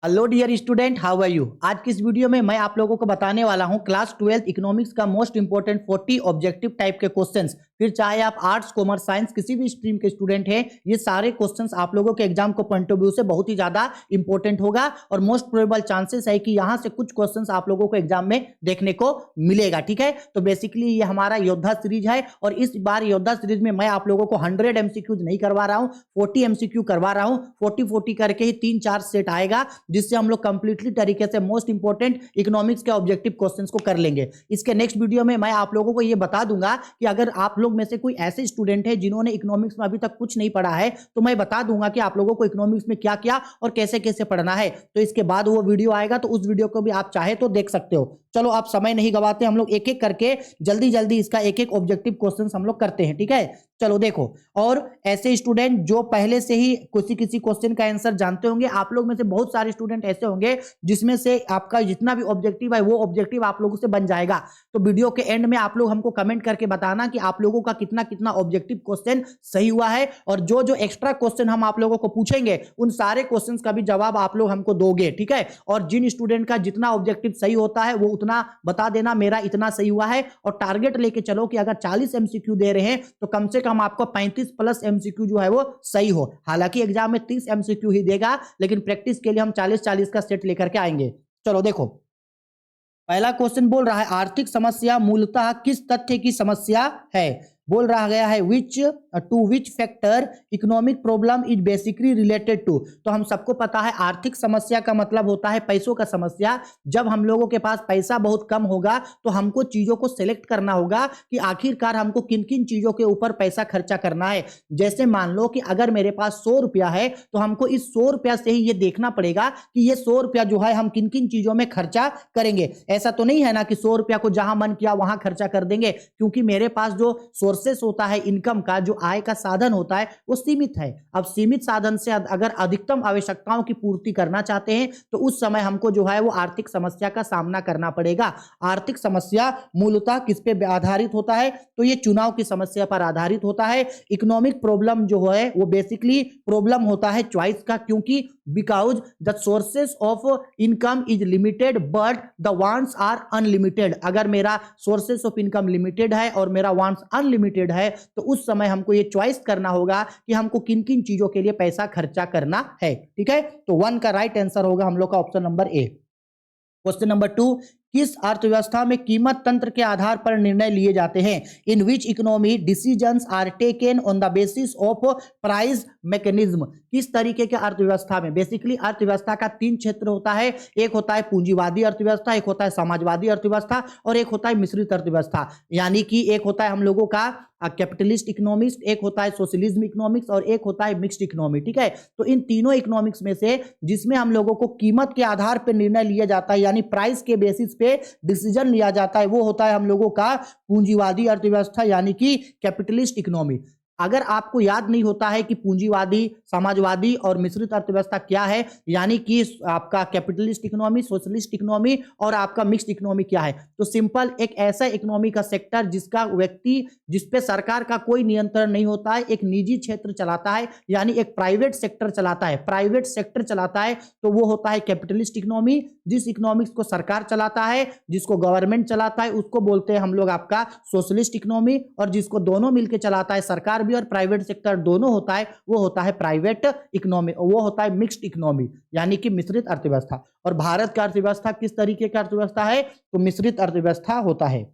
Hello dear student, how are you. आज की इस वीडियो में मैं आप लोगों को बताने वाला हूं क्लास 12 इकोनॉमिक्स का मोस्ट इंपोर्टेंट 40 ऑब्जेक्टिव टाइप के क्वेश्चंस। फिर चाहे आप आर्ट्स, कॉमर्स, साइंस किसी भी स्ट्रीम के स्टूडेंट हैं, ये सारे क्वेश्चंस आप लोगों के एग्जाम को पॉइंट ऑफ व्यू से बहुत ही ज्यादा इंपॉर्टेंट होगा और मोस्ट प्रोबेबल चांसेस है कि यहां से कुछ क्वेश्चंस आप लोगों को एग्जाम में देखने को मिलेगा। ठीक है, तो बेसिकली ये हमारा योद्धा सीरीज है और इस बार योद्धा सीरीज में मैं आप लोगों को 100 एमसीक्यूज नहीं करवा रहा हूं, 40 एमसीक्यू करवा रहा हूं। 40-40 करके ही 3-4 सेट आएगा, जिससे हम लोग कंप्लीटली तरीके से मोस्ट इंपोर्टेंट इकोनॉमिक्स के ऑब्जेक्टिव क्वेश्चंस को कर लेंगे। इसके नेक्स्ट वीडियो में मैं आप लोगों को ये बता दूंगा कि अगर आप लोग में से कोई ऐसे स्टूडेंट है जिन्होंने इकोनॉमिक्स में अभी तक कुछ नहीं पढ़ा है, तो मैं बता दूंगा कि आप लोगों को इकोनॉमिक्स में क्या क्या और कैसे कैसे पढ़ना है। तो इसके बाद वो वीडियो आएगा, तो उस वीडियो को भी आप चाहे तो देख सकते हो। चलो आप समय नहीं गवाते, हम लोग एक एक करके जल्दी जल्दी इसका एक एक ऑब्जेक्टिव क्वेश्चन हम लोग करते हैं। ठीक है, चलो देखो। और ऐसे स्टूडेंट जो पहले से ही किसी क्वेश्चन का आंसर जानते होंगे, आप लोग में से बहुत सारे स्टूडेंट ऐसे होंगे जिसमें से आपका जितना भी ऑब्जेक्टिव है वो ऑब्जेक्टिव आप लोगों से बन जाएगा। तो वीडियो के एंड में आप लोग हमको कमेंट करके बताना कि आप लोगों का कितना कितना ऑब्जेक्टिव क्वेश्चन सही हुआ है, और जो जो एक्स्ट्रा क्वेश्चन हम आप लोगों को पूछेंगे उन सारे क्वेश्चन का भी जवाब आप लोग हमको दोगे। ठीक है, और जिन स्टूडेंट का जितना ऑब्जेक्टिव सही होता है वो उतना बता देना, मेरा इतना सही हुआ है। और टारगेट लेके चलो कि अगर 40 एमसीक्यू दे रहे हैं तो कम से कम आपको 35 प्लस एमसीक्यू जो है वो सही हो। हालांकि एग्जाम में 30 एमसीक्यू ही देगा, लेकिन प्रैक्टिस के लिए हम 40-40 का सेट लेकर के आएंगे। चलो देखो, पहला क्वेश्चन बोल रहा है आर्थिक समस्या मूलतः किस तथ्य की समस्या है। बोल रहा गया है which factor economic problem is basically related to. तो हम सबको पता है आर्थिक समस्या का मतलब होता है पैसों का समस्या। जब हम लोगों के पास पैसा बहुत कम होगा तो हमको चीजों को सिलेक्ट करना होगा कि आखिरकार हमको किन किन चीजों के ऊपर पैसा खर्चा करना है। जैसे मान लो कि अगर मेरे पास 100 रुपया है तो हमको इस 100 रुपया से ही ये देखना पड़ेगा कि ये 100 रुपया जो है हम किन किन चीजों में खर्चा करेंगे। ऐसा तो नहीं है ना कि 100 रुपया को जहां मन किया वहां खर्चा कर देंगे, क्योंकि मेरे पास जो सोर्सेस होता है इनकम का, जो आय का साधन होता है वो सीमित है। अब सीमित साधन से अगर अधिकतम आवश्यकताओं की पूर्ति करना चाहते हैं तो उस समय हमको जो है वो आर्थिक समस्या का सामना करना पड़ेगा। आर्थिक समस्या मूलतः किस पे आधारित होता है, तो ये चुनाव की समस्या पर आधारित होता है। इकोनॉमिक प्रॉब्लम जो है वो बेसिकली प्रॉब्लम होता है चॉइस का, क्योंकि because the sources of income is limited but the wants are unlimited. अगर मेरा सोर्सेस ऑफ इनकम लिमिटेड है और मेरा वांट्स अनलिमिटेड है तो उस समय हमको ये चॉइस करना होगा कि हमको किन किन चीजों के लिए पैसा खर्चा करना है। ठीक है, तो 1 का राइट आंसर होगा हम लोग का ऑप्शन नंबर ए। क्वेश्चन नंबर 2, किस अर्थव्यवस्था में कीमत तंत्र के आधार पर निर्णय लिए जाते हैं। In which economy decisions are taken on the basis of price mechanism. किस तरीके के अर्थव्यवस्था में, बेसिकली अर्थव्यवस्था का 3 क्षेत्र होता है। एक होता है पूंजीवादी अर्थव्यवस्था, एक होता है समाजवादी अर्थव्यवस्था और एक होता है मिश्रित अर्थव्यवस्था। यानी कि एक होता है हम लोगों का कैपिटलिस्ट इकोनॉमिक्स, एक होता है सोशलिज्म इकोनॉमिक्स और एक होता है मिक्स्ड इकोनॉमी। ठीक है, तो इन तीनों इकोनॉमिक्स में से जिसमें हम लोगों को कीमत के आधार पर निर्णय लिया जाता है, यानी प्राइस के बेसिस पे डिसीजन लिया जाता है, वो होता है हम लोगों का पूंजीवादी अर्थव्यवस्था यानी कि कैपिटलिस्ट इकोनॉमी। अगर आपको याद नहीं होता है कि पूंजीवादी, समाजवादी और मिश्रित अर्थव्यवस्था क्या है, यानी कि आपका कैपिटलिस्ट इकोनॉमी, सोशलिस्ट इकोनॉमी और आपका मिक्स्ड इकोनॉमी क्या है, तो सिंपल एक ऐसा इकोनॉमी का सेक्टर जिसका व्यक्ति, जिसपे सरकार का कोई नियंत्रण नहीं होता है, एक निजी क्षेत्र चलाता है, यानी एक प्राइवेट सेक्टर चलाता है, प्राइवेट सेक्टर चलाता है, तो वो होता है कैपिटलिस्ट इकोनॉमी। जिस इकोनॉमिक्स को सरकार चलाता है, जिसको गवर्नमेंट चलाता है, उसको बोलते हैं हम लोग आपका सोशलिस्ट इकोनॉमी, और जिसको दोनों मिलकर चलाता है, सरकार भी और प्राइवेट सेक्टर दोनों होता है, वो होता है प्राइवेट इकोनॉमी, वो होता है मिक्स्ड इकोनॉमी यानी कि मिश्रित अर्थव्यवस्था। और भारत का अर्थव्यवस्था किस तरीके का अर्थव्यवस्था है, तो मिश्रित अर्थव्यवस्था होता है।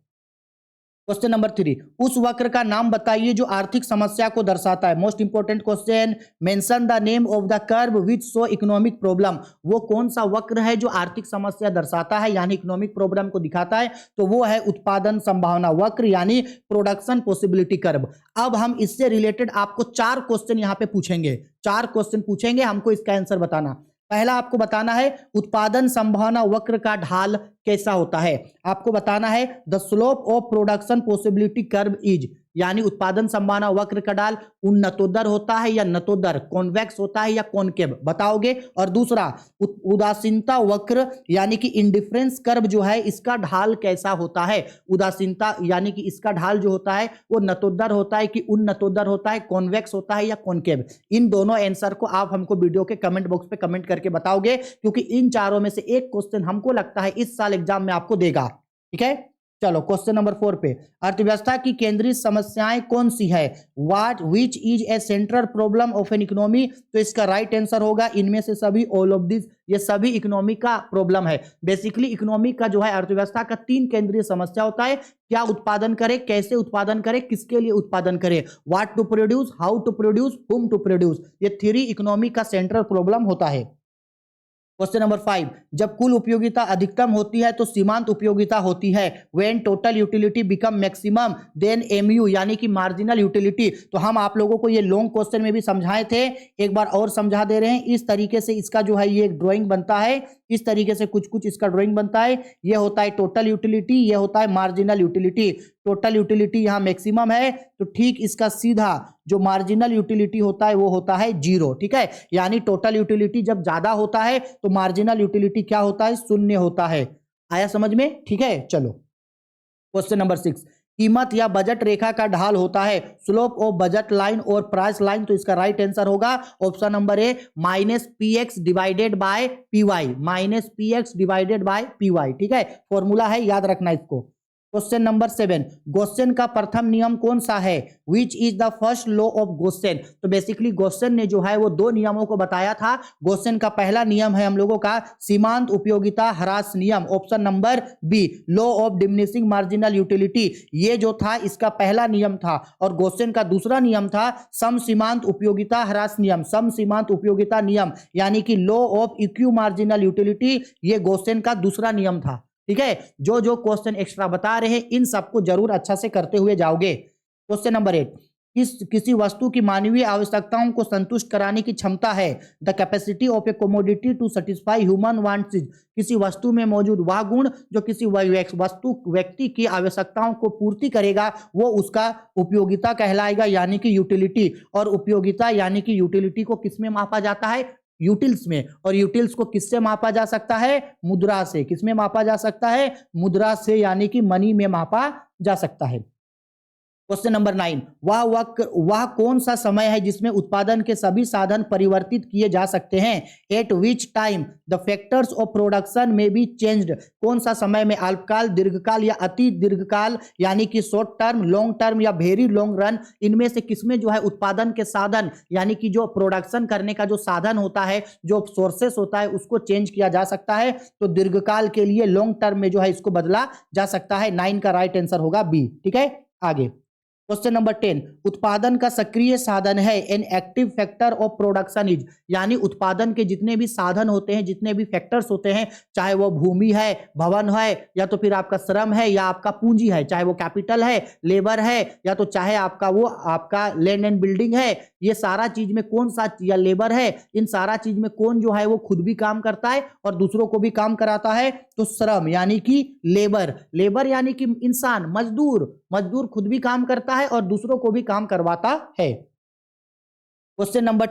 क्वेश्चन नंबर 3, उस वक्र का नाम बताइए जो आर्थिक समस्या को दर्शाता है। Most important question, mention the name of the curve which show economic problem. वो कौन सा वक्र है जो आर्थिक समस्या दर्शाता है यानी इकोनॉमिक प्रॉब्लम को दिखाता है, तो वो है उत्पादन संभावना वक्र यानी प्रोडक्शन पॉसिबिलिटी कर्व। अब हम इससे रिलेटेड आपको 4 क्वेश्चन यहाँ पे पूछेंगे, 4 क्वेश्चन पूछेंगे, हमको इसका आंसर बताना। पहला आपको बताना है उत्पादन संभावना वक्र का ढाल कैसा होता है। आपको बताना है the slope of production possibility curve is, यानी उत्पादन संभावना वक्र का ढाल उन्नतोत्तर होता है या नतोत्तर, कॉन्वेक्स होता है या कॉनकेव, बताओगे। और दूसरा उदासीनता वक्र यानी कि इंडिफरेंस कर्व जो है इसका ढाल कैसा होता है, उदासीनता यानी कि इसका ढाल जो होता है वो नतोत्तर होता है कि उन्नतोत्तर होता है, कॉन्वेक्स होता है या कॉनकेव। इन दोनों आंसर को आप हमको वीडियो के कमेंट बॉक्स पे कमेंट करके बताओगे, क्योंकि इन चारों में से एक क्वेश्चन हमको लगता है इस साल एग्जाम में आपको देगा, ठीक है। चलो क्वेश्चन नंबर 4 पे, अर्थव्यवस्था की केंद्रीय समस्याएं कौन सी है, what which is a central problem of an economy. तो इसका राइट आंसर होगा इनमें से सभी, ऑल ऑफ दिस, ये सभी इकोनॉमी का प्रॉब्लम है। बेसिकली इकोनॉमी का जो है अर्थव्यवस्था का 3 केंद्रीय समस्या होता है, क्या उत्पादन करे, कैसे उत्पादन करे, किसके लिए उत्पादन करे, what to produce, how to produce, whom to produce, ये 3 इकोनॉमी का सेंट्रल प्रॉब्लम होता है। क्वेश्चन नंबर 5, जब कुल उपयोगिता अधिकतम होती है तो सीमांत उपयोगिता होती है, when total utility become maximum then MU यानी कि मार्जिनल यूटिलिटी। तो हम आप लोगों को ये लॉन्ग क्वेश्चन में भी समझाए थे, एक बार और समझा दे रहे हैं। इस तरीके से इसका जो है ये एक ड्राइंग बनता है, इस तरीके से कुछ कुछ इसका ड्राइंग बनता है। ये होता है टोटल यूटिलिटी, ये होता है मार्जिनल यूटिलिटी। टोटल यूटिलिटी यहाँ मैक्सिमम है तो ठीक इसका सीधा जो मार्जिनल यूटिलिटी होता है वो होता है 0, ठीक है। यानी टोटल यूटिलिटी जब ज्यादा होता है तो मार्जिनल यूटिलिटी क्या होता है, 0 होता है। आया समझ में, ठीक है। चलो क्वेश्चन नंबर 6, कीमत या बजट रेखा का ढाल होता है स्लोप ऑफ बजट लाइन और प्राइस लाइन। तो इसका राइट आंसर होगा option number A -px divided by PY, -px divided by PY, ठीक है। फॉर्मूला है, याद रखना इसको। क्वेश्चन नंबर 7, गोसेन का प्रथम नियम कौन सा है, which is the first law of Gaussian. तो बेसिकली गोसेन ने जो है वो 2 नियमों को बताया था। गोसेन का पहला नियम है हम लोगों का सीमांत उपयोगिता ह्रास नियम, option number B, law of diminishing marginal utility. ये जो था इसका पहला नियम था। और गोसेन का दूसरा नियम था सम सीमांत उपयोगिता ह्रास नियम, सम सीमांत उपयोगिता नियम यानी कि लॉ ऑफ इक्यू मार्जिनल यूटिलिटी। ये गोसेन का दूसरा नियम था, ठीक है। जो जो क्वेश्चन एक्स्ट्रा बता रहे हैं इन सबको जरूर अच्छा से करते हुए जाओगे। क्वेश्चन नंबर 8, किसी वस्तु की मानवीय आवश्यकताओं को संतुष्ट कराने की क्षमता है, the capacity of a commodity to satisfy human wants. किसी वस्तु में मौजूद वह गुण जो किसी व्यक्ति की आवश्यकताओं को पूर्ति करेगा वो उसका उपयोगिता कहलाएगा, यानी कि यूटिलिटी। और उपयोगिता यानी कि यूटिलिटी को किसमें मापा जाता है, यूटिल्स में। और यूटिल्स को किससे मापा जा सकता है, मुद्रा से। किसमें मापा जा सकता है, मुद्रा से, यानी कि मनी में मापा जा सकता है। क्वेश्चन नंबर 9, वह कौन सा समय है जिसमें उत्पादन के सभी साधन परिवर्तित किए जा सकते हैं, eight which time the factors of production में बी चेंज्ड। कौन सा समय में, अल्पकाल, दीर्घकाल या अति दीर्घकाल, यानी कि शॉर्ट टर्म, लॉन्ग टर्म या वेरी लॉन्ग रन। इनमें से किसमें जो है उत्पादन के साधन यानी कि जो प्रोडक्शन करने का जो साधन होता है, जो सोर्सेस होता है उसको चेंज किया जा सकता है। तो दीर्घकाल के लिए लॉन्ग टर्म में जो है इसको बदला जा सकता है। 9 का राइट आंसर होगा बी, ठीक है। आगे क्वेश्चन नंबर 10, उत्पादन का सक्रिय साधन है, an active factor of production is. यानी उत्पादन के जितने भी साधन होते हैं, जितने भी फैक्टर्स होते हैं, चाहे वो भूमि है, भवन है, या तो फिर आपका श्रम है, या आपका पूंजी है, चाहे वो कैपिटल है, लेबर है, या तो चाहे आपका लैंड एंड बिल्डिंग है, ये सारा चीज में कौन सा, या लेबर है, इन सारा चीज में कौन जो है वो खुद भी काम करता है और दूसरों को भी काम कराता है, तो श्रम यानी कि लेबर यानी कि इंसान, मजदूर खुद भी काम करता है और दूसरों को भी काम करवाता है। क्वेश्चन नंबर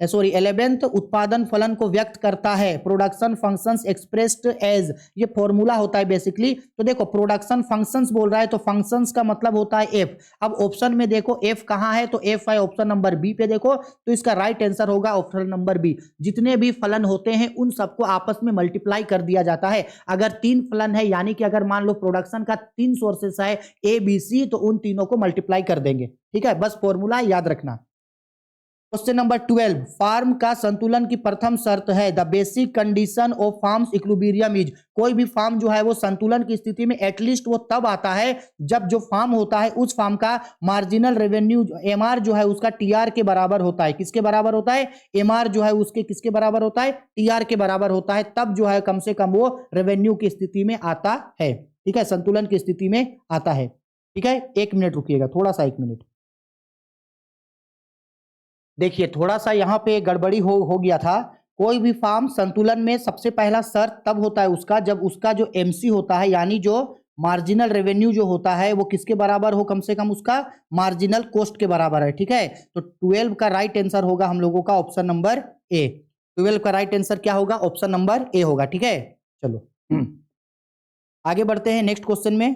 11, उत्पादन फलन को व्यक्त करता है, प्रोडक्शन फंक्शंस एक्सप्रेस्ड एज। ये फॉर्मूला होता है बेसिकली। तो देखो प्रोडक्शन फंक्शंस बोल रहा है तो फंक्शंस का मतलब होता है एफ। अब ऑप्शन में देखो एफ कहाँ है, तो एफ है ऑप्शन नंबर बी पे। देखो तो इसका राइट आंसर होगा ऑप्शन नंबर बी। जितने भी फलन होते हैं उन सबको आपस में मल्टीप्लाई कर दिया जाता है। अगर 3 फलन है, यानी कि अगर मान लो प्रोडक्शन का 3 सोर्सेस है ए बी सी, तो उन तीनों को मल्टीप्लाई कर देंगे, ठीक है। बस फॉर्मूला याद रखना। क्वेश्चन नंबर 12, फार्म का संतुलन की प्रथम शर्त है, the basic condition of farms equilibrium is. कोई भी फार्म जो है वो संतुलन की स्थिति में एटलीस्ट वो तब आता है जब जो फार्म होता है उस फार्म का मार्जिनल रेवेन्यू एमआर जो है उसका टीआर के बराबर होता है। किसके बराबर होता है, एमआर जो है उसके किसके बराबर होता है, टीआर के बराबर होता है। तब जो है कम से कम वो रेवेन्यू की स्थिति में आता है, ठीक है, संतुलन की स्थिति में आता है, ठीक है। 1 मिनट रुकिएगा, थोड़ा सा 1 मिनट। देखिए थोड़ा सा यहाँ पे गड़बड़ी हो गया था। कोई भी फार्म संतुलन में सबसे पहला शर्त तब होता है उसका जब उसका जो एमसी होता है, यानी जो मार्जिनल रेवेन्यू जो होता है वो किसके बराबर हो, कम से कम उसका मार्जिनल कॉस्ट के बराबर है। ठीक है, तो 12 का राइट आंसर होगा हम लोगों का ऑप्शन नंबर ए। 12 का राइट आंसर क्या होगा, ऑप्शन नंबर ए होगा। ठीक है, चलो आगे बढ़ते हैं नेक्स्ट क्वेश्चन में।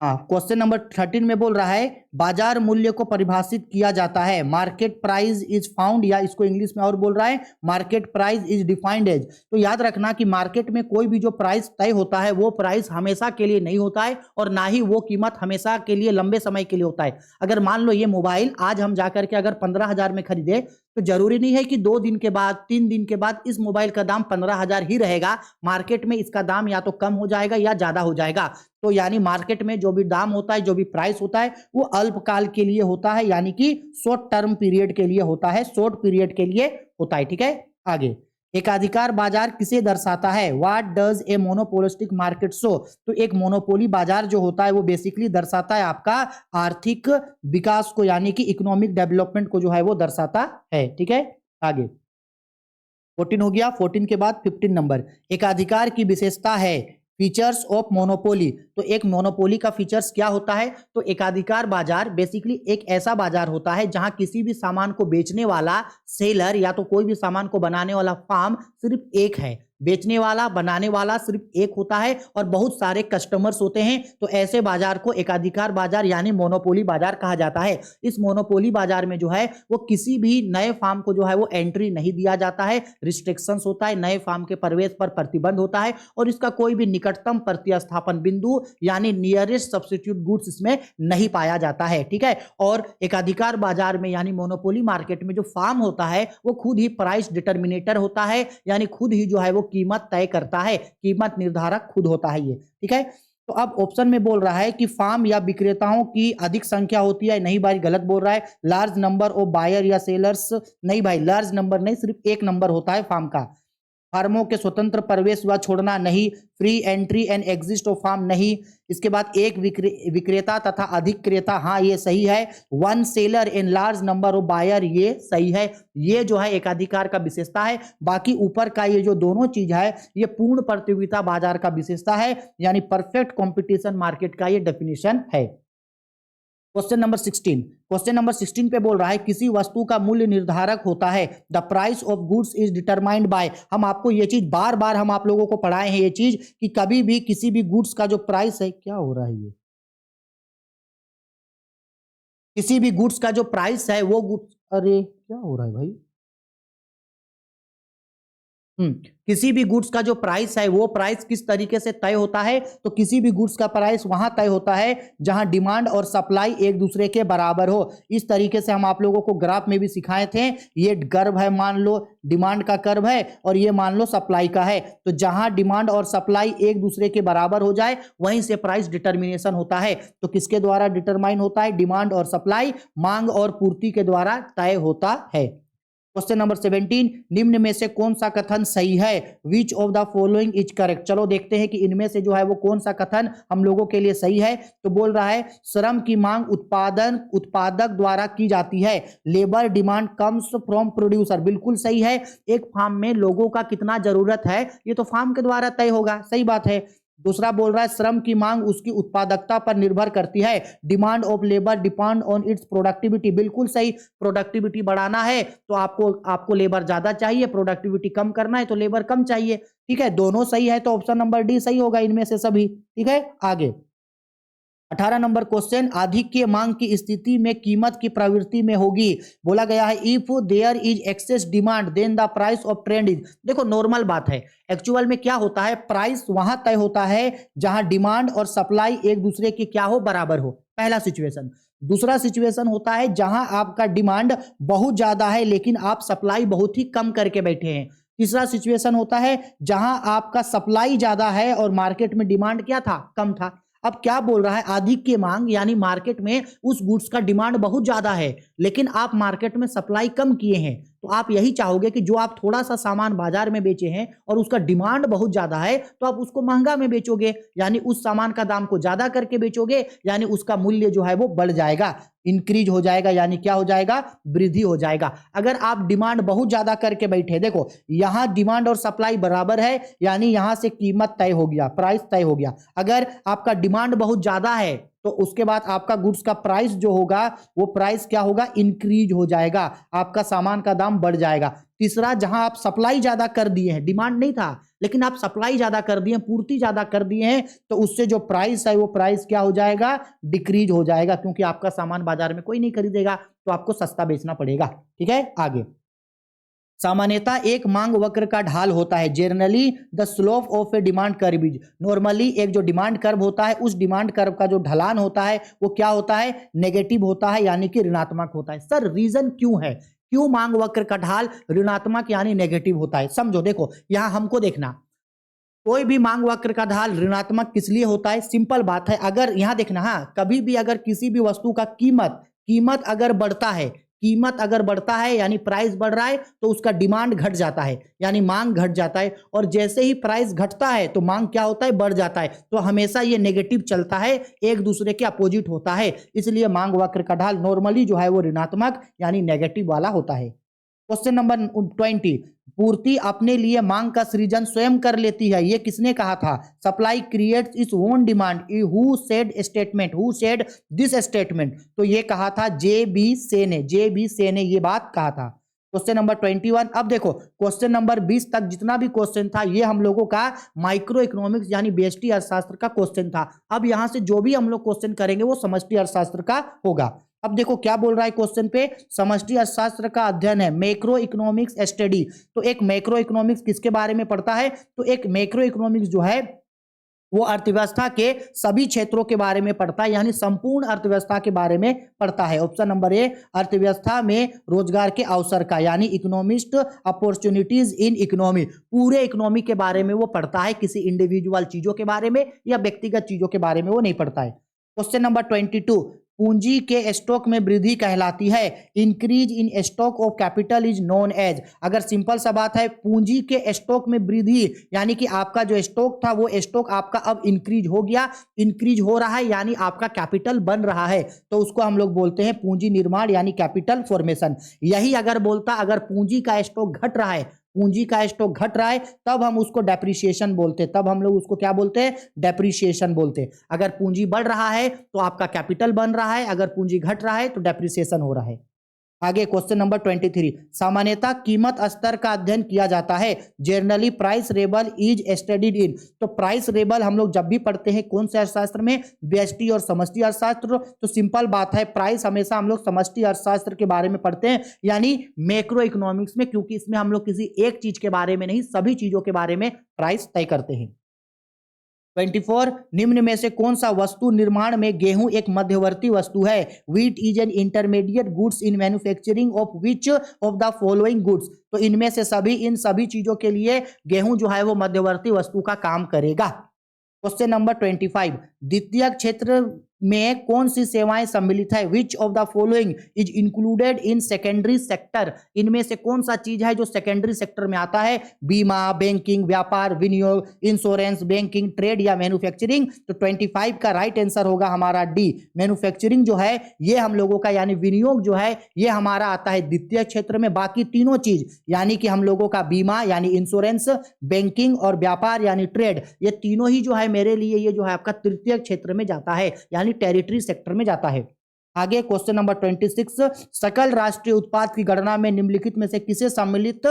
हाँ, क्वेश्चन नंबर 13 में बोल रहा है बाजार मूल्य को परिभाषित किया जाता है, मार्केट प्राइस इज फाउंड, या इसको इंग्लिश में और बोल रहा है market price is defined as. तो याद रखना कि मार्केट में कोई भी जो प्राइस तय होता है वो प्राइस हमेशा के लिए नहीं होता है और ना ही वो कीमत हमेशा के लिए लंबे समय के लिए होता है। अगर मान लो ये मोबाइल आज हम जाकर के अगर 15,000 में खरीदे तो जरूरी नहीं है कि 2 दिन के बाद 3 दिन के बाद इस मोबाइल का दाम 15,000 ही रहेगा। मार्केट में इसका दाम या तो कम हो जाएगा या ज्यादा हो जाएगा। तो यानी मार्केट में जो भी दाम होता है, जो भी प्राइस होता है वो अल्पकाल के लिए होता है, यानी कि शॉर्ट टर्म पीरियड के लिए होता है, शॉर्ट पीरियड के लिए होता है। ठीक है, आगे एकाधिकार बाजार किसे दर्शाता है, what does a monopolistic market show. तो एक मोनोपोली बाजार जो होता है वो बेसिकली दर्शाता है आपका आर्थिक विकास को, यानी कि इकोनॉमिक डेवलपमेंट को जो है वो दर्शाता है। ठीक है, आगे 14 हो गया। 14 के बाद 15 नंबर, एकाधिकार की विशेषता है, फीचर्स ऑफ मोनोपोली। तो एक मोनोपोली का फीचर्स क्या होता है, तो एकाधिकार बाजार बेसिकली एक ऐसा बाजार होता है जहां किसी भी सामान को बेचने वाला सेलर या तो कोई भी सामान को बनाने वाला फार्म सिर्फ एक है, बेचने वाला बनाने वाला सिर्फ एक होता है और बहुत सारे कस्टमर्स होते हैं। तो ऐसे बाजार को एकाधिकार बाजार यानी मोनोपोली बाजार कहा जाता है। इस मोनोपोली बाजार में जो है वो किसी भी नए फार्म को जो है वो एंट्री नहीं दिया जाता है, रिस्ट्रिक्शंस होता है, नए फार्म के प्रवेश पर प्रतिबंध होता है और इसका कोई भी निकटतम प्रतिस्थापन बिंदु यानी नियरेस्ट सब्स्टिट्यूट गुड्स इसमें नहीं पाया जाता है। ठीक है, और एकाधिकार बाजार में यानी मोनोपोली मार्केट में जो फार्म होता है वो खुद ही प्राइस डिटर्मिनेटर होता है, यानी खुद ही जो है वो कीमत तय करता है, कीमत निर्धारक खुद होता है ये। ठीक है, तो अब ऑप्शन में बोल रहा है कि फार्म या विक्रेताओं की अधिक संख्या होती है, नहीं भाई गलत बोल रहा है। लार्ज नंबर ऑफ बायर या सेलर्स, नहीं भाई लार्ज नंबर नहीं, सिर्फ एक नंबर होता है फार्म का। फार्मों के स्वतंत्र प्रवेश व छोड़ना नहीं, free entry and exist of firm नहीं। इसके बाद एक विक्रेता तथा अधिक क्रेता, हाँ ये सही है। One seller in large number of buyer, ये सही है। ये जो है एकाधिकार का विशेषता है। बाकी ऊपर का ये जो दोनों चीज है ये पूर्ण प्रतियोगिता बाजार का विशेषता है, यानी परफेक्ट कंपटीशन मार्केट का ये डेफिनेशन है। क्वेश्चन नंबर 16, क्वेश्चन नंबर 16 पे बोल रहा है किसी वस्तु का मूल्य निर्धारक होता है, the price of goods is determined by. हम आपको ये चीज बार बार हम आप लोगों को पढ़ाए हैं ये चीज कि कभी भी किसी भी गुड्स का जो प्राइस है, क्या हो रहा है ये, किसी भी गुड्स का जो प्राइस है वो गुड्स, अरे क्या हो रहा है भाई, किसी भी गुड्स का जो प्राइस है वो प्राइस किस तरीके से तय होता है, तो किसी भी गुड्स का प्राइस वहां तय होता है जहां डिमांड और सप्लाई एक दूसरे के बराबर हो। इस तरीके से हम आप लोगों को ग्राफ में भी सिखाए थे। ये कर्व है, मान लो डिमांड का कर्व है और ये मान लो सप्लाई का है। तो जहां डिमांड और सप्लाई एक दूसरे के बराबर हो जाए वहीं से प्राइस डिटर्मिनेशन होता है। तो किसके द्वारा डिटरमाइन होता है, डिमांड और सप्लाई, मांग और पूर्ति के द्वारा तय होता है। क्वेश्चन नंबर 17, निम्न में से कौन सा कथन सही है, which of the following is correct. चलो देखते हैं कि इनमें से जो है वो कौन सा कथन हम लोगों के लिए सही है। तो बोल रहा है श्रम की मांग उत्पादक द्वारा की जाती है, labour demand comes from producer, बिल्कुल सही है। एक फार्म में लोगों का कितना जरूरत है ये तो फार्म के द्वारा तय होगा, सही बात है। दूसरा बोल रहा है श्रम की मांग उसकी उत्पादकता पर निर्भर करती है, demand of labour depend on it's productivity, बिल्कुल सही। प्रोडक्टिविटी बढ़ाना है तो आपको लेबर ज्यादा चाहिए, प्रोडक्टिविटी कम करना है तो लेबर कम चाहिए। ठीक है, दोनों सही है तो ऑप्शन नंबर डी सही होगा इनमें से सभी। ठीक है, आगे 18 नंबर क्वेश्चन, आधिक्य मांग की स्थिति में कीमत की प्रवृत्ति में होगी। बोला गया है if there is excess demand then the price of trend is. देखो नॉर्मल बात है, एक्चुअल में क्या होता है, प्राइस वहां तय होता है जहां डिमांड और सप्लाई एक दूसरे के क्या हो, बराबर हो, पहला सिचुएशन। दूसरा सिचुएशन होता है जहां आपका डिमांड बहुत ज्यादा है लेकिन आप सप्लाई बहुत ही कम करके बैठे हैं। तीसरा सिचुएशन होता है जहां आपका सप्लाई ज्यादा है और मार्केट में डिमांड क्या था, कम था। अब क्या बोल रहा है, आधिक्य मांग यानी मार्केट में उस गुड्स का डिमांड बहुत ज्यादा है लेकिन आप मार्केट में सप्लाई कम किए हैं। तो आप यही चाहोगे कि जो आप थोड़ा सा सामान बाजार में बेचे हैं और उसका डिमांड बहुत ज्यादा है तो आप उसको महंगा में बेचोगे, यानी उस सामान का दाम को ज्यादा करके बेचोगे, यानी उसका मूल्य जो है वो बढ़ जाएगा। इंक्रीज हो जाएगा, यानी क्या हो जाएगा, वृद्धि हो जाएगा। अगर आप डिमांड बहुत ज्यादा करके बैठे, देखो यहां डिमांड और सप्लाई बराबर है, यानी यहां से कीमत तय हो गया, प्राइस तय हो गया। अगर आपका डिमांड बहुत ज्यादा है तो उसके बाद आपका गुड्स का प्राइस जो होगा वो प्राइस क्या होगा, इंक्रीज हो जाएगा, आपका सामान का दाम बढ़ जाएगा। तीसरा, जहां आप सप्लाई ज्यादा कर दिए हैं, डिमांड नहीं था लेकिन आप सप्लाई ज्यादा कर दिए हैं, पूर्ति ज्यादा कर दिए हैं, तो उससे जो प्राइस है वो प्राइस क्या हो जाएगा, डिक्रीज हो जाएगा, क्योंकि आपका सामान बाजार में कोई नहीं खरीदेगा तो आपको सस्ता बेचना पड़ेगा। ठीक है, आगे। सामान्यतः एक मांग वक्र का ढाल होता है, generally the slope of A demand curve is, normally एक जो डिमांड कर्व होता है उस डिमांड कर्व का जो ढलान होता है वो क्या होता है, नेगेटिव होता है, यानी कि ऋणात्मक होता है। सर रीजन क्यों है, क्यों मांग वक्र का ढाल ऋणात्मक यानी नेगेटिव होता है? समझो, देखो यहां हमको देखना, कोई भी मांग वक्र का ढाल ऋणात्मक किस लिए होता है, सिंपल बात है। अगर यहां देखना, हाँ कभी भी अगर किसी भी वस्तु का कीमत अगर बढ़ता है, कीमत अगर बढ़ता है यानी प्राइस बढ़ रहा है, तो उसका डिमांड घट जाता है यानी मांग घट जाता है, और जैसे ही प्राइस घटता है तो मांग क्या होता है, बढ़ जाता है। तो हमेशा ये नेगेटिव चलता है, एक दूसरे के अपोजिट होता है, इसलिए मांग वक्र का ढाल नॉर्मली जो है वो ऋणात्मक यानी नेगेटिव वाला होता है। क्वेश्चन नंबर 20, पूर्ति अपने लिए मांग का सृजन स्वयं कर लेती है, ये किसने कहा था? Supply creates its own demand, who said statement, who said this statement? तो ये कहा था जे बी से ने ये बात कहा था। क्वेश्चन नंबर 21, अब देखो क्वेश्चन नंबर 20 तक जितना भी क्वेश्चन था ये हम लोगों का माइक्रो इकोनॉमिक्स यानी व्यष्टि अर्थशास्त्र का क्वेश्चन था। अब यहां से जो भी हम लोग क्वेश्चन करेंगे वो समष्टि अर्थशास्त्र का होगा। अब देखो क्या बोल रहा है क्वेश्चन पे, समष्टि अर्थशास्त्र का अध्ययन है मैक्रो इकोनॉमिक्स स्टडी। तो एक मैक्रो इकोनॉमिक्स किसके बारे में पढ़ता है, तो एक मैक्रो इकोनॉमिक्स जो है वो अर्थव्यवस्था के सभी क्षेत्रों के बारे में पढ़ता है, यानी संपूर्ण अर्थव्यवस्था के बारे में पढ़ता है। ऑप्शन नंबर ए, अर्थव्यवस्था में रोजगार के अवसर का, यानी इकोनॉमिस्ट अपॉर्चुनिटीज इन इकोनॉमी, पूरे इकोनॉमी के बारे में वो पढ़ता है, किसी इंडिविजुअल चीजों के बारे में या व्यक्तिगत चीजों के बारे में वो नहीं पढ़ता है। क्वेश्चन नंबर 22, पूंजी के स्टॉक में वृद्धि कहलाती है, increase in stock of capital is known as. अगर सिंपल सा बात है, पूंजी के स्टॉक में वृद्धि यानी कि आपका जो स्टॉक था वो स्टॉक आपका अब इंक्रीज हो गया, इंक्रीज हो रहा है यानी आपका कैपिटल बन रहा है, तो उसको हम लोग बोलते हैं पूंजी निर्माण यानी कैपिटल फॉर्मेशन। यही अगर बोलता अगर पूंजी का स्टॉक घट रहा है, पूंजी का स्टॉक घट रहा है, तब हम उसको डेप्रिसिएशन बोलते हैं, तब हम लोग उसको क्या बोलते हैं, डेप्रिसिएशन बोलते हैं। अगर पूंजी बढ़ रहा है तो आपका कैपिटल बन रहा है, अगर पूंजी घट रहा है तो डेप्रिसिएशन हो रहा है। आगे क्वेश्चन नंबर 23, सामान्यतः कीमत स्तर का अध्ययन किया जाता है, generally price level is studied in. तो प्राइस लेवल हम लोग जब भी पढ़ते हैं कौन से अर्थशास्त्र में, व्यष्टि और समष्टि अर्थशास्त्र। तो सिंपल बात है, प्राइस हमेशा हम लोग समष्टि अर्थशास्त्र के बारे में पढ़ते हैं, यानी मैक्रो इकोनॉमिक्स में, क्योंकि इसमें हम लोग किसी एक चीज के बारे में नहीं सभी चीजों के बारे में प्राइस तय करते हैं। 24, निम्न में से कौन सा वस्तु निर्माण में गेहूं एक मध्यवर्ती वस्तु है, wheat is an intermediate goods in manufacturing of which of the following goods. तो इनमें से इन सभी चीजों के लिए गेहूं जो है वो मध्यवर्ती वस्तु का काम करेगा। क्वेश्चन नंबर 25, द्वितीयक क्षेत्र में कौन सी सेवाएं सम्मिलित है, which of the following is included in secondary sector. इनमें से कौन सा चीज है जो सेकेंडरी सेक्टर में आता है, बीमा, बैंकिंग, व्यापार, विनियोग, इंश्योरेंस, बैंकिंग, ट्रेड या मैन्युफैक्चरिंग। तो 25 का राइट आंसर होगा हमारा डी, मैन्युफैक्चरिंग जो है ये हम लोगों का यानी विनियोग जो है ये हमारा आता है द्वितीय क्षेत्र में। बाकी तीनों चीज यानी कि हम लोगों का बीमा यानी इंश्योरेंस, बैंकिंग और व्यापार यानी ट्रेड, ये तीनों ही जो है मेरे लिए ये जो है आपका तृतीय क्षेत्र में जाता है यानी टेरिटरी सेक्टर में जाता है। आगे क्वेश्चन नंबर 26, सकल राष्ट्रीय उत्पाद की गणना में निम्नलिखित में से किसे सम्मिलित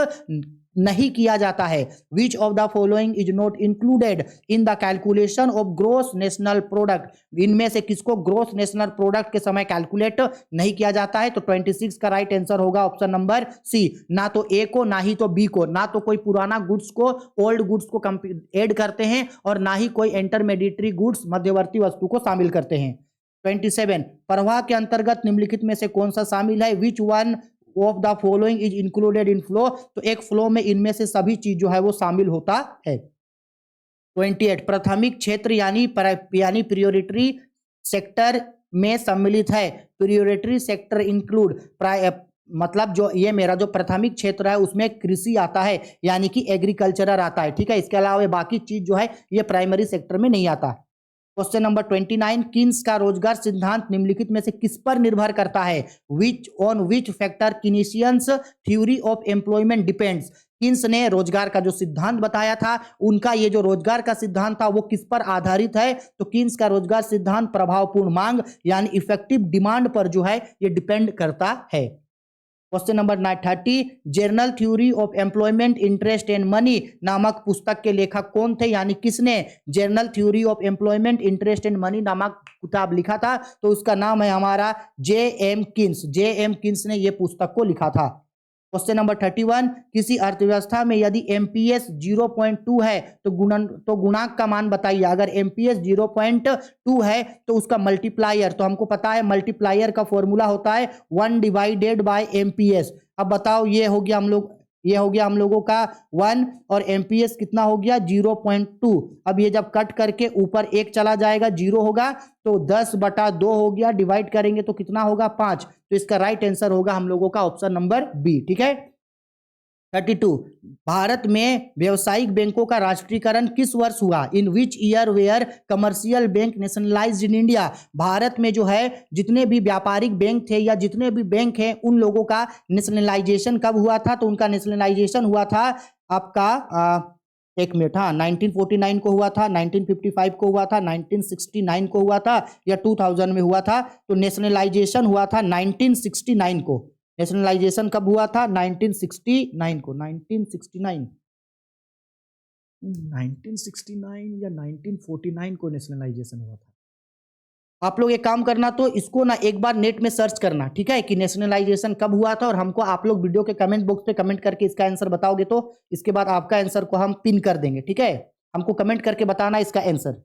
नहीं किया जाता है, which of the following is not included in the calculation of gross national product. इनमें से किसको ग्रोस नेशनल प्रोडक्ट के समय कैलकुलेट नहीं किया जाता है। तो 26 का राइट आंसर होगा ऑप्शन नंबर सी, ना तो ए को ना ही तो बी को, ना तो कोई पुराना गुड्स को ओल्ड गुड्स को ऐड करते हैं और ना ही कोई इंटरमीडिएटरी गुड्स मध्यवर्ती वस्तु को शामिल करते हैं। 27, प्रवाह के अंतर्गत निम्नलिखित में से कौन सा शामिल है, which one of the following is included in flow. तो एक फ्लो में इनमें से सभी चीज जो है वो शामिल होता है। 28, प्राथमिक क्षेत्र यानी प्रियोरिटरी सेक्टर में सम्मिलित है, प्रियोरिटरी सेक्टर इंक्लूड मतलब जो ये मेरा जो प्राथमिक क्षेत्र है उसमें कृषि आता है यानी कि एग्रीकल्चरल आता है, ठीक है। इसके अलावा बाकी चीज जो है ये प्राइमरी सेक्टर में नहीं आता। क्वेश्चन नंबर 29, किन्स का रोजगार सिद्धांत निम्नलिखित में से किस पर निर्भर करता है? Which factor Keynesians theory of employment depends. Keynes ने रोजगार का जो सिद्धांत बताया था, उनका ये जो रोजगार का सिद्धांत था वो किस पर आधारित है? तो किन्स का रोजगार सिद्धांत प्रभावपूर्ण मांग यानी इफेक्टिव डिमांड पर जो है ये डिपेंड करता है। Question number 30, journal theory of employment interest and money नामक पुस्तक के लेखक कौन थे, यानी किसने journal theory of employment interest and money नामक किताब लिखा था? तो उसका नाम है हमारा जे.एम. किन्स। जे.एम. किन्स ने यह पुस्तक को लिखा था। क्वेश्चन नंबर 31, किसी अर्थव्यवस्था में यदि एमपीएस 0.2 है तो गुणांक का मान बताइए। अगर एमपीएस 0.2 है तो उसका मल्टीप्लायर, तो हमको पता है मल्टीप्लायर का फॉर्मूला होता है 1 डिवाइडेड बाय एमपीएस। अब बताओ, ये हो गया हम लोगों का 1 और एमपीएस कितना हो गया 0.2। अब ये जब कट करके ऊपर 1 चला जाएगा 0 होगा, तो 10/2 हो गया, डिवाइड करेंगे तो कितना होगा 5। तो इसका राइट आंसर होगा हम लोगों का ऑप्शन नंबर बी। ठीक है। 32, भारत में व्यावसायिक बैंकों का राष्ट्रीयकरण किस वर्ष हुआ? In which year were commercial bank nationalised in India. Bharat में जो है जितने भी व्यापारिक बैंक थे या जितने भी बैंक हैं उन लोगों का नेशनलाइजेशन कब हुआ था? तो उनका नेशनलाइजेशन हुआ था आपका 1949 को हुआ था, 1955 को हुआ था, 1969 को हुआ था या 2000 में हुआ था? तो नेशनलाइजेशन हुआ था 1969 को। नेशनलाइजेशन कब हुआ था? 1969 को। 1969 या 1949 को नेशनलाइजेशन हुआ था। आप लोग एक काम करना, तो इसको ना एक बार नेट में सर्च करना, ठीक है, कि नेशनलाइजेशन कब हुआ था, और हमको आप लोग वीडियो के कमेंट बॉक्स पे कमेंट करके इसका आंसर बताओगे तो इसके बाद आपका आंसर को हम पिन कर देंगे। ठीक है, हमको कमेंट करके बताना इसका आंसर।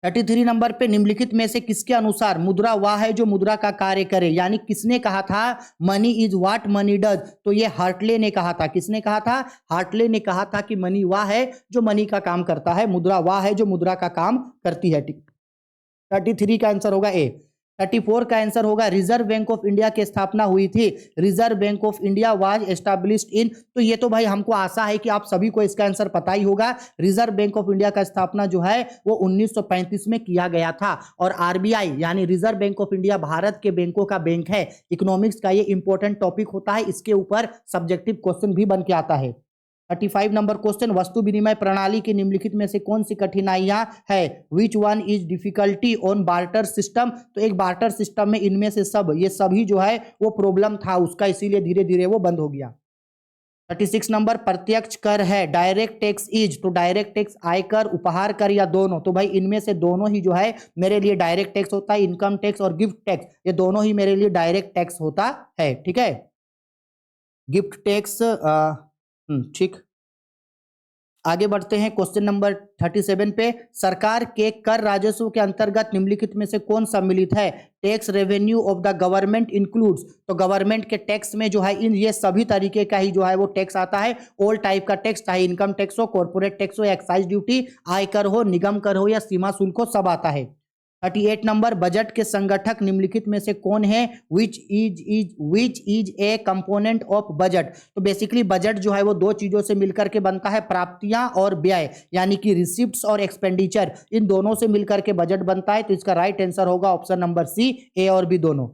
33 नंबर पे निम्नलिखित में से किसके अनुसार मुद्रा वह है जो मुद्रा का कार्य करे, यानी किसने कहा था money is what money does? तो ये हार्टले ने कहा था। किसने कहा था? हार्टले ने कहा था कि मनी वह है जो मनी का काम करता है, मुद्रा वह है जो मुद्रा का काम करती है। 33 का आंसर होगा ए। 34 का आंसर होगा रिजर्व बैंक ऑफ इंडिया की स्थापना हुई थी। Reserve bank of India was established in, तो ये तो भाई हमको आशा है कि आप सभी को इसका आंसर पता ही होगा। रिजर्व बैंक ऑफ इंडिया का स्थापना जो है वो 1935 में किया गया था। और आरबीआई यानी reserve bank of India Bharat के बैंकों का बैंक है। इकोनॉमिक्स का ये इंपॉर्टेंट टॉपिक होता है, इसके ऊपर सब्जेक्टिव क्वेश्चन भी बन के आता है। 35 नंबर क्वेश्चन, वस्तु विनिमय प्रणाली की निम्नलिखित में से कौन सी कठिनाइयां है? Which one is difficulty on barter system? तो एक बार्टर सिस्टम में इनमें से ये सभी जो है वो प्रॉब्लम था उसका, इसीलिए धीरे धीरे वो बंद हो गया। 36 नंबर, प्रत्यक्ष कर है, डायरेक्ट टैक्स इज, तो डायरेक्ट टैक्स आयकर, उपहार कर या दोनों? तो भाई इनमें से दोनों ही जो है मेरे लिए डायरेक्ट टैक्स होता है। इनकम टैक्स और गिफ्ट टैक्स, ये दोनों ही मेरे लिए डायरेक्ट टैक्स होता है। ठीक है, गिफ्ट टैक्स ठीक। आगे बढ़ते हैं क्वेश्चन नंबर 37 पे, सरकार के कर राजस्व के अंतर्गत निम्नलिखित में से कौन सम्मिलित है? Tax revenue of the government includes, तो गवर्नमेंट के टैक्स में जो है इन ये सभी तरीके का ही जो है वो टैक्स आता है। ऑल टाइप का टैक्स, चाहे इनकम टैक्स हो, कॉर्पोरेट टैक्स हो, एक्साइज ड्यूटी, आयकर हो, निगम कर हो या सीमा शुल्क हो, सब आता है। 38 नंबर, बजट के संगठक निम्नलिखित में से कौन है? Which is a component of budget? तो बेसिकली बजट जो है वो दो चीजों से मिलकर के बनता है, प्राप्तियां और व्यय, यानी कि रिसिप्ट्स और एक्सपेंडिचर, इन दोनों से मिलकर के बजट बनता है। तो इसका राइट आंसर होगा ऑप्शन नंबर सी, ए और बी दोनों।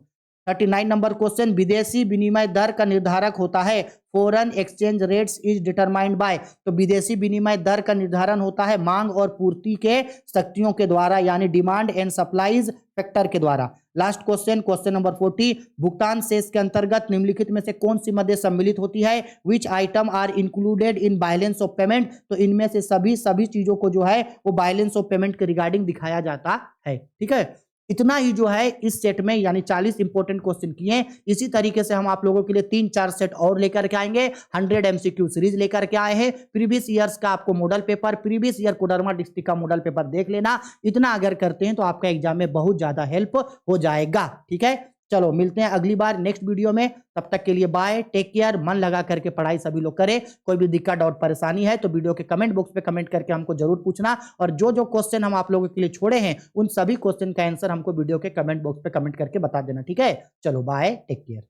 39 नंबर क्वेश्चन, विदेशी विनिमय दर का निर्धारक होता है। Foreign exchange rates is determined by, तो विदेशी विनिमय दर का निर्धारण होता है मांग और पूर्ति के शक्तियों के द्वारा, यानी डिमांड एंड सप्लाईज फैक्टर के द्वारा। लास्ट क्वेश्चन, क्वेश्चन नंबर 40, भुगतान शेष के अंतर्गत निम्नलिखित में से कौन सी मदें सम्मिलित होती है? Which item are included in balance of payment? तो इनमें से सभी चीजों को जो है वो बैलेंस ऑफ पेमेंट के रिगार्डिंग दिखाया जाता है। ठीक है, इतना ही जो है इस सेट में, यानी 40 इंपॉर्टेंट क्वेश्चन किए। इसी तरीके से हम आप लोगों के लिए 3-4 सेट और लेकर के आएंगे। 100 एमसीक्यू सीरीज लेकर के आए हैं। प्रीवियस ईयर्स का आपको model paper, previous year Koderma district का मॉडल पेपर देख लेना। इतना अगर करते हैं तो आपका एग्जाम में बहुत ज्यादा हेल्प हो जाएगा। ठीक है, चलो मिलते हैं अगली बार नेक्स्ट वीडियो में। तब तक के लिए बाय, टेक केयर। मन लगा करके पढ़ाई सभी लोग करें। कोई भी दिक्कत डाउट परेशानी है तो वीडियो के कमेंट बॉक्स पे कमेंट करके हमको जरूर पूछना, और जो जो क्वेश्चन हम आप लोगों के लिए छोड़े हैं उन सभी क्वेश्चन का आंसर हमको वीडियो के कमेंट बॉक्स पे कमेंट करके बता देना। ठीक है, चलो बाय, टेक केयर।